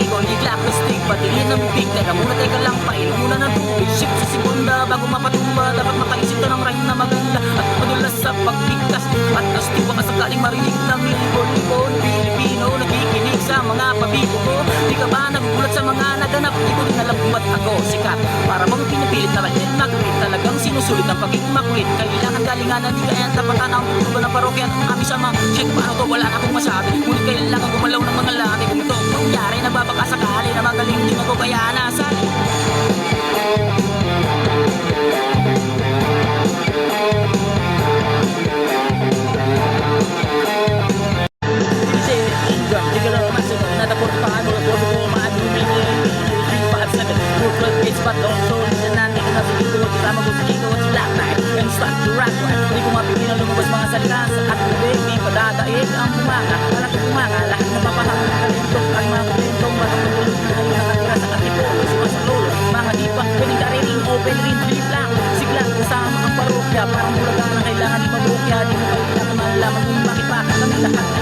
ikaw bigla plastic, patingin ng big. Teka muna, teka lang, painom muna ng tubig. Sip sa segunda bago mapatumba, dapat makaisip ka ng rhyme na maganda at madulas sa pagbigkas. At gusto baka sakaling marinig ng libon-libon Pilipino nakikinig sa mga pabibo ko. Di ka ba nagugulat sa mga naganap? Di ko din alam kung ba't ako sikat. Para bang pinipilit na malit mag-rate, talagang sinusulit ang pagiging makulit. Kailangan galinganan, di kaya tapatan ang tubo ng parokya at ang aming sama. Shit, paano to? Wala na akong masabi. Ngunit kailangan gumalaw ng mga labi. Kung ito kunyari, nababaka sakali na magaling din ako kaya nasali. But also, listen natin na sige ko, kasama ko sa kiko at black night and start to rock. Hindi ko mapipin ang lumabas mga salita sa ating bibig. Di pa dadaig ang bumanga, anak ko bumanga. Lahat ng papahang ng kalintong, ang mga kalintong matutulog na kayo nakatira sa katipulo. Sima sa lolo, mga di pa pwedeng karining open rin, flip lang. Sigla, kasama ang parokya, parang bulaga na kailangan di mabrokya. Di mo kailangan malaman kung bakit pa kami lahat